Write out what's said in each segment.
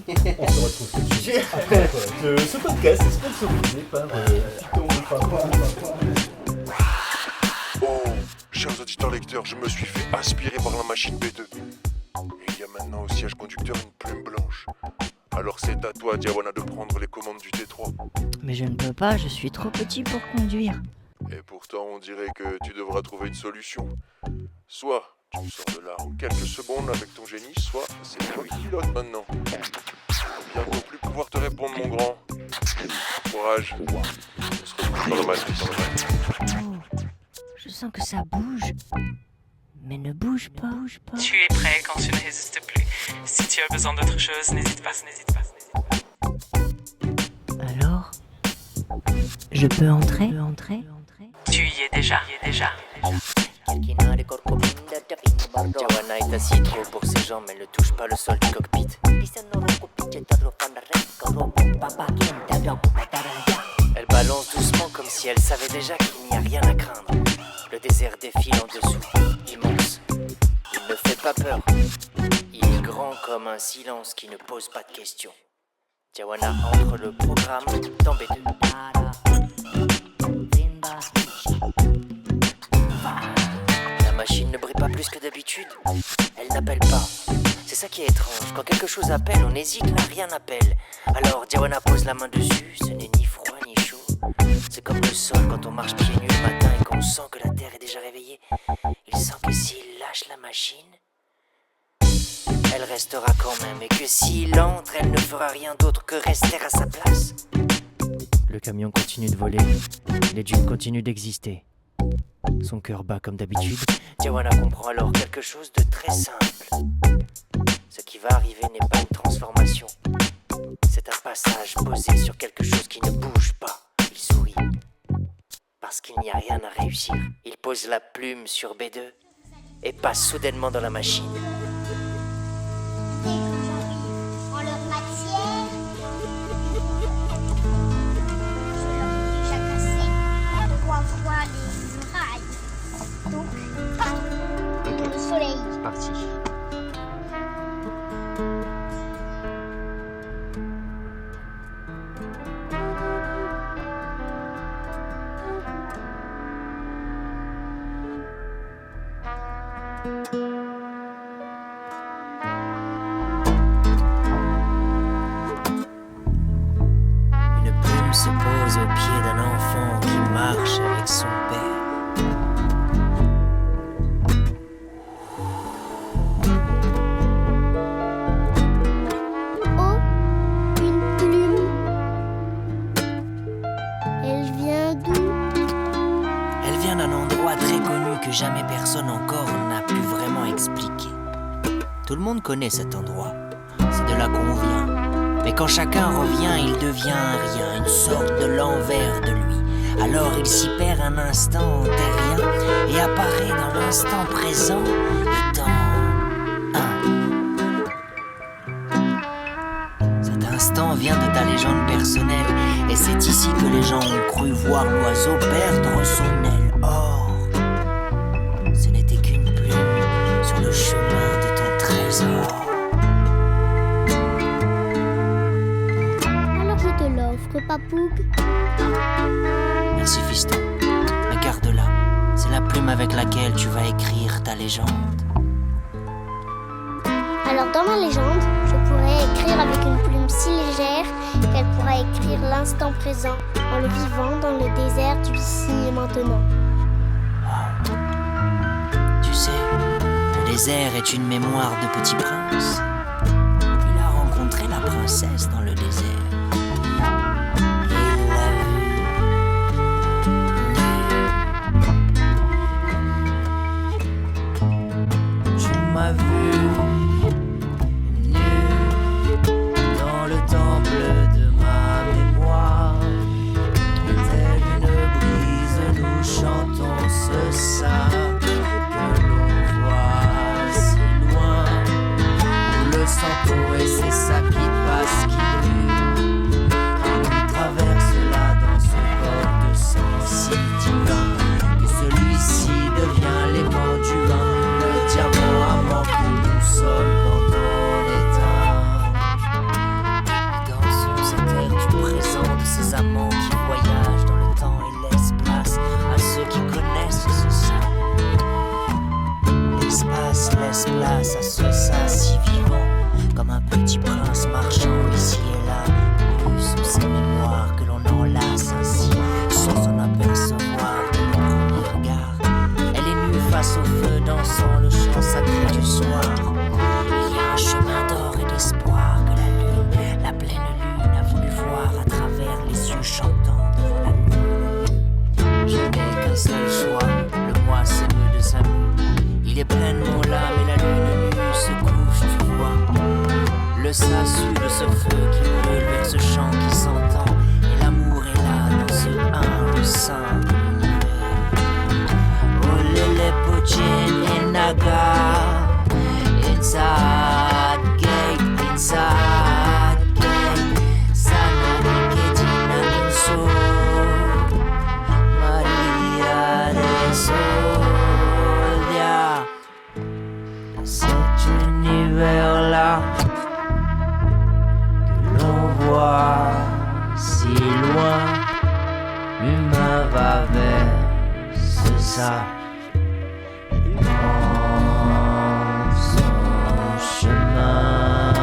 On se retrouve tout de suite. Ce podcast est sponsorisé par Oh, chers auditeurs lecteurs, je me suis fait aspirer par la machine B2. Et il y a maintenant au siège conducteur une plume blanche. Alors c'est à toi, Diawana, de prendre les commandes du T3. Mais je ne peux pas, je suis trop petit pour conduire. Et pourtant, on dirait que tu devras trouver une solution. Soit tu sors de là en quelques secondes avec ton génie, soit c'est toi qui pilotes maintenant. Bientôt plus pouvoir te répondre, mon grand. Courage. On se retrouve dans le match. Oh, je sens que ça bouge. Mais ne bouge pas. Tu es prêt quand tu ne résistes plus. Si tu as besoin d'autre chose, n'hésite pas. Alors, je peux entrer? Tu y es déjà. Diawana est assis trop pour ses jambes, elle ne touche pas le sol du cockpit. Elle balance doucement comme si elle savait déjà qu'il n'y a rien à craindre. Le désert défile en dessous, immense. Il ne fait pas peur. Il est grand comme un silence qui ne pose pas de questions. Diawana entre le programme dans B2. La machine ne brille pas plus que d'habitude. Elle n'appelle pas. C'est ça qui est étrange. Quand quelque chose appelle, on hésite, là rien n'appelle. Alors Diawana pose la main dessus. Ce n'est ni froid ni chaud. C'est comme le sol quand on marche pieds nus le matin et qu'on sent que la terre est déjà réveillée. Il sent que s'il lâche la machine, elle restera quand même. Et que s'il entre, elle ne fera rien d'autre que rester à sa place. Le camion continue de voler. Les dunes continuent d'exister. Son cœur bat comme d'habitude. Diawana comprend alors quelque chose de très simple. Ce qui va arriver n'est pas une transformation. C'est un passage posé sur quelque chose qui ne bouge pas. Il sourit. Parce qu'il n'y a rien à réussir. Il pose la plume sur B2 et passe soudainement dans la machine. En leur matière, je leur ai déjà cassé 3 fois les murailles. Donc, le soleil. C'est parti. Une plume se pose au pied d'un enfant qui marche avec son père. Oh, une plume. Elle vient d'où? Elle vient d'un endroit très connu que jamais personne encore n'a pu vraiment expliquer. Tout le monde connaît cet endroit, c'est de là qu'on vient. Mais quand chacun revient, il devient un rien, une sorte de l'envers de lui. Alors il s'y perd un instant en terrien et apparaît dans l'instant présent étant un. Cet instant vient de ta légende personnelle et c'est ici que les gens ont cru voir l'oiseau perdre son aile. Or, ce n'était qu'une plume sur le chemin de ton trésor. Alors je te l'offre, Papoug. Merci fiston, mais garde-la. C'est la plume avec laquelle tu vas écrire ta légende. Alors dans ma légende, je pourrais écrire avec une plume si légère qu'elle pourra écrire l'instant présent en le vivant dans le désert du ici et maintenant. Tu sais, le désert est une mémoire de petit prince. Il a rencontré la princesse dans le désert. Il l'a vue nue. Tu m'as vu nue dans le temple de ma mémoire. Telle une brise, nous chantons ce ça que l'on voit si loin. Nous le sentons et c'est ça qui passe, qui nous traverse la dans ce corps de sang si divin que celui-ci devient l'élément du vin. Le diamant amant que nous sommes. face au feu, dansant le chant sacré du soir. Il y a un chemin d'or et d'espoir que la lune, la pleine lune, a voulu voir à travers les yeux chantants devant la lune. Je n'ai qu'un seul choix, le mois s'émeut de sa moue. Il est pleinement là, mais la lune nue se couche, tu vois. Le sassu de ce feu qui brûle vers ce chant qui s'entend. Et l'amour est là dans ce humble sein de l'univers. Oh lele pochin in naga, inside gate, sana ikedina inso, Maria de Solia. Dans cet univers-là, si loin, l'humain va vers ce sable. Il prend son chemin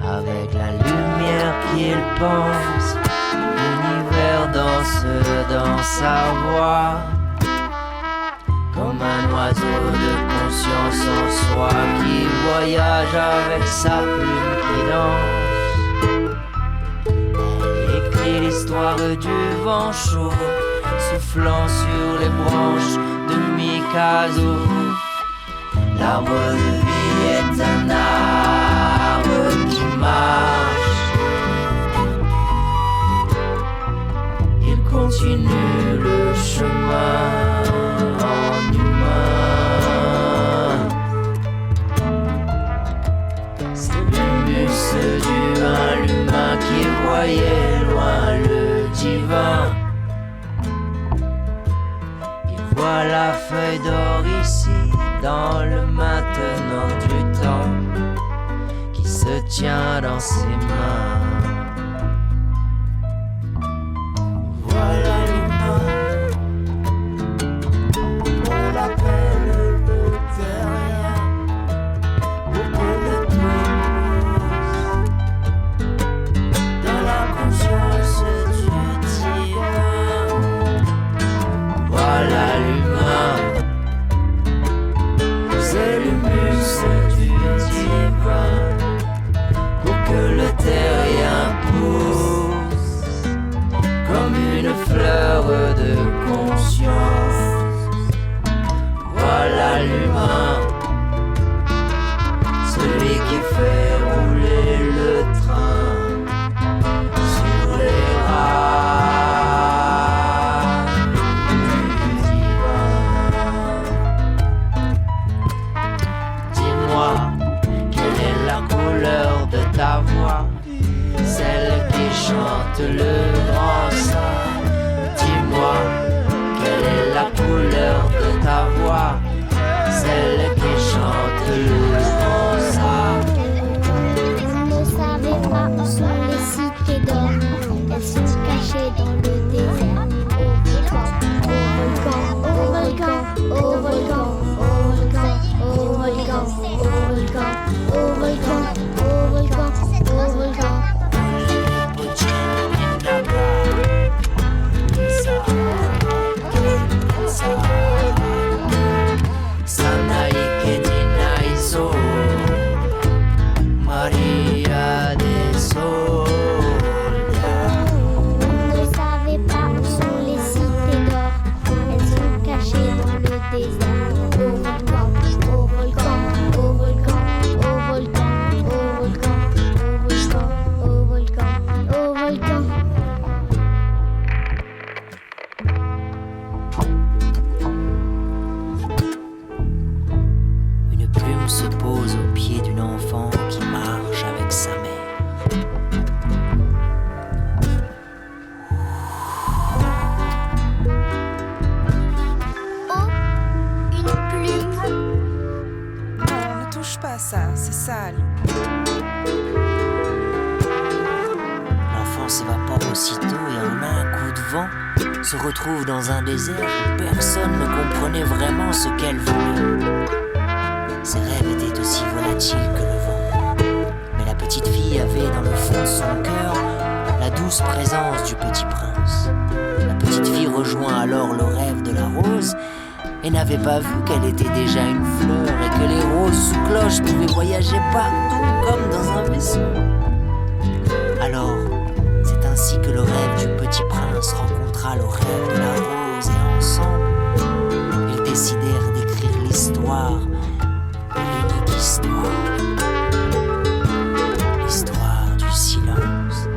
avec la lumière qu'il pense. L'univers danse dans sa voix, comme un oiseau de conscience en soi qui voyage avec sa plume qui danse. Elle écrit l'histoire du vent chaud soufflant sur les branches de Mikazo. L'arbre de vie est un arbre qui marche. Il continue le chemin en humain. C'est l'humus du vin, l'humain qui voyait loin le divin. Il voit la feuille d'or ici, dans le maintenant du temps, qui se tient dans ses mains. Voilà l'humain, on l'appelle le terrien, pour que le tout dans la conscience du divin. Voilà l'humain, c'est l'humus du divin, pour que le terrien pousse comme une fleur de conscience. Voilà l'humain, celui qui fait rouler le train sur les rails du divin. Dis-moi, quelle est la couleur de ta voix, celle qui chante le grand ça. Dis-moi, quelle est la couleur de ta voix, celle qui chante le grand ça. Vous ne savez pas où sont les cités d'or. Elles sont cachées dans le désert. Au volcan, au volcan, au volcan, au volcan, au volcan, au volcan, au volcan, au volcan, au volcan. Sana ikedina iso, Maria de Solia. Vous ne savez pas où sont les cités d'or. Elles sont cachées dans le désert. Au volcan, au volcan, au volcan, au volcan, au volcan, au volcan, au volcan, au volcan. Une plume se pose au pied d'une enfant qui marche avec sa mère. Oh, une plume. Non, ne touche pas à ça, c'est sale. L'enfant s'évapore aussitôt et en un coup de vent se retrouve dans un désert où personne ne comprenait vraiment ce qu'elle voulait. Ses rêves étaient aussi volatiles que le vent. Mais la petite fille avait dans le fond de son cœur la douce présence du petit prince. La petite fille rejoint alors le rêve et n'avait pas vu qu'elle était déjà une fleur et que les roses sous cloche pouvaient voyager partout comme dans un vaisseau. Alors, c'est ainsi que le rêve du petit prince rencontra le rêve de la rose et ensemble, ils décidèrent d'écrire l'histoire de l'unique histoire. L'histoire du silence.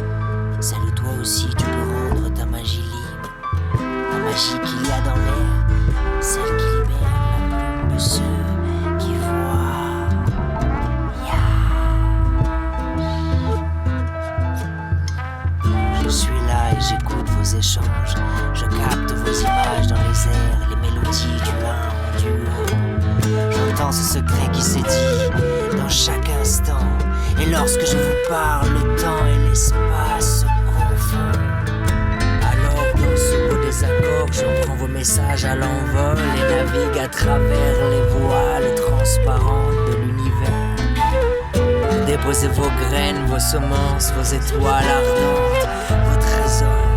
Celle où toi aussi tu peux rendre ta magie libre, la magie qu'il y a dans l'air, celle qui libère la plume de ceux qui voient. Je suis là et j'écoute vos échanges, je capte vos images dans les airs, les mélodies du l'un au duo. J'entends ce secret qui s'est dit dans chaque instant, et lorsque je vous parle, le temps et l'espace se confondent. Alors dans ce beau désaccord, je prends vos messages à l'envol et navigue à travers les voiles transparentes de l'univers. Déposez vos graines, vos semences, vos étoiles ardentes, vos trésors.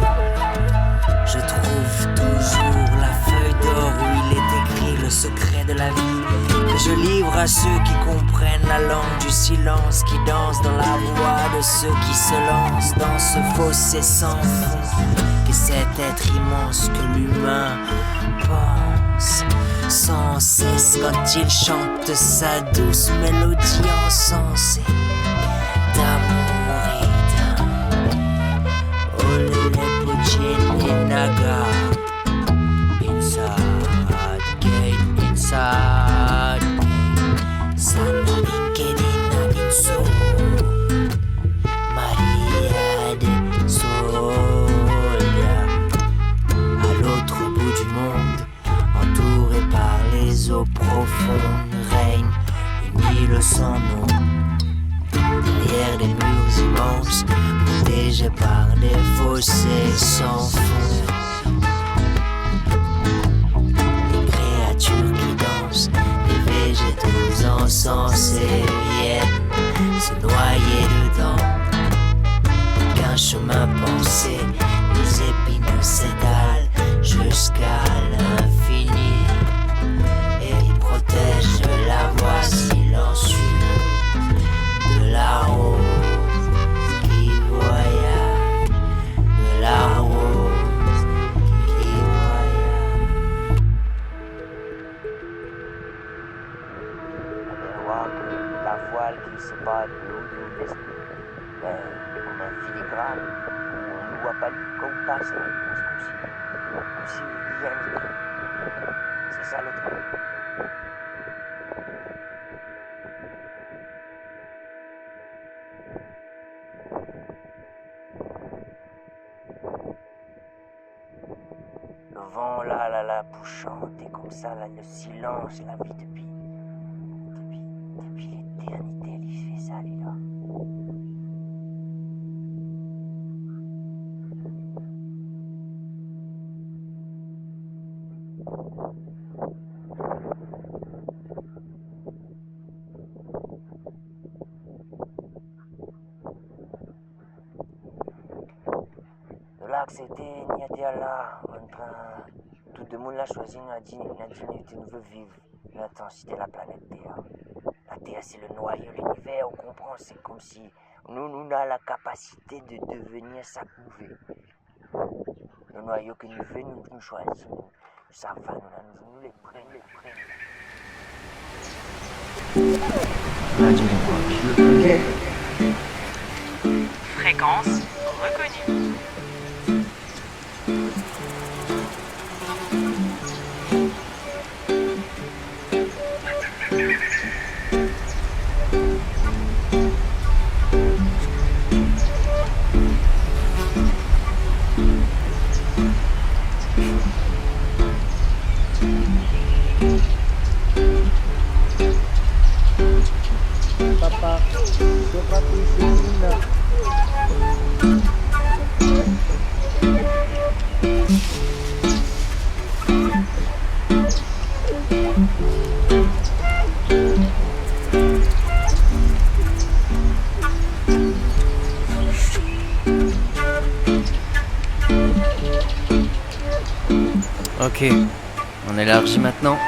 Je trouve toujours la feuille d'or où il est écrit le secret de la vie, que je livre à ceux qui comprennent la langue du silence, qui danse dans la voix de ceux qui se lancent dans ce fossé sans fond, que cet être immense que l'humain pense sans cesse quand il chante sa douce mélodie encensée d'amour et d'un olele puccini naga. Inside gate, inside gate, Santa Michedina Inso, Maria de Solia. À l'autre bout du monde, entouré par les eaux profondes, règne une île sans nom. Derrière des murs immenses, protégés par des fossés sans fond. Des créatures qui dansent, des végétaux encensés viennent se noyer dedans. Qu'un chemin pensé, les épines s'étalent jusqu'à l'infini et protègent la voix silencieuse de la rose qui voyage, de la rose qui voyage. On voit que la voile qui sépare l'eau de l'esprit, comme un filigrane, on ne voit pas comme passe, comme si rien n'était. C'est ça le truc. Le vent là, bouchant, et comme ça, là, le silence, la vie depuis l'éternité, il fait ça, lui, là. De là que c'était Niadiala, en train. Tout le monde l'a choisi, Nadine veut vivre. Mais attends, c'était la planète Terre. La Terre, c'est le noyau, l'univers, on comprend, c'est comme si nous avons la capacité de devenir ça que nous voulons. Le noyau que nous voulons, nous choisissons. Ça va, nous les prenons, Fréquence reconnue. Papa, sopra piscina. Ok, On élargit maintenant.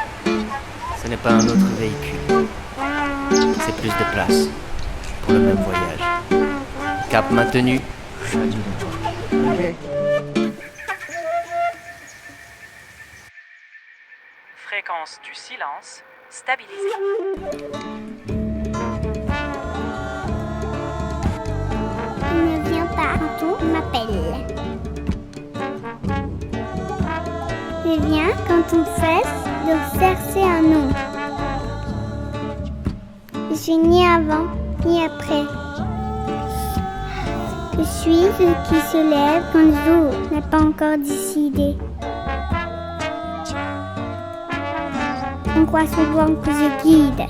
Ce n'est pas un autre véhicule. C'est plus de place pour le même voyage. Cap maintenu. Fréquence du silence stabilisée. Il ne vient pas quand on m'appelle. Il vient quand on cesse de chercher un nom. Je suis ni avant ni après. Je suis ce qui se lève quand le jour n'est pas encore décidé. On croit souvent que je guide.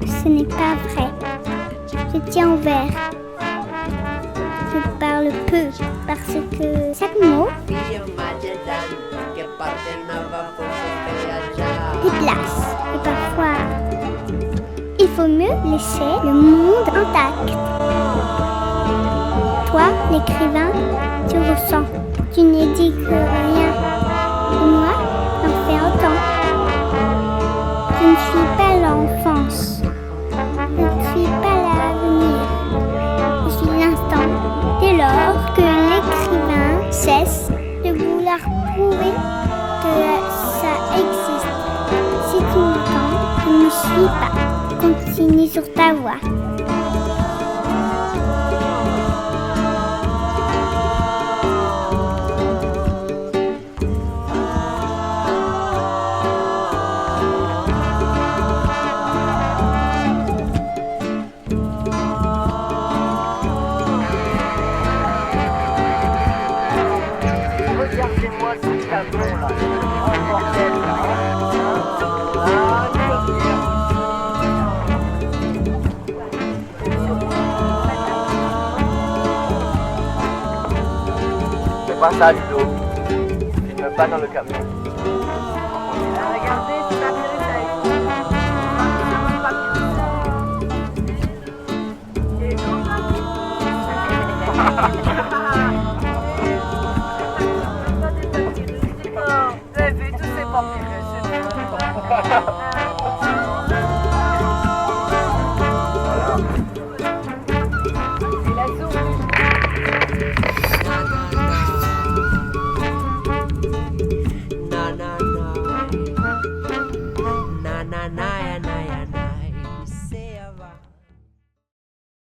Ce n'est pas vrai. Je tiens au verre. Je parle peu parce que chaque mot déplace. Et parfois, il faut mieux laisser le monde intact. Toi, l'écrivain, tu ressens. Tu n'édites rien. Et moi, j'en fais autant. Je ne suis pas l'enfance. Je ne suis pas l'avenir. Je suis l'instant. Dès lors que l'écrivain cesse de vouloir prouver que ça existe. Si tu m'entends, ne me suis pas. Continue sur ta voie. Regardez-moi ce tableau là, oh bordel là, ah, C'est pas ça, Ludo. Filme pas dans le camion. regardez, c'est pas Vous avez vu tous ces papiers, c'est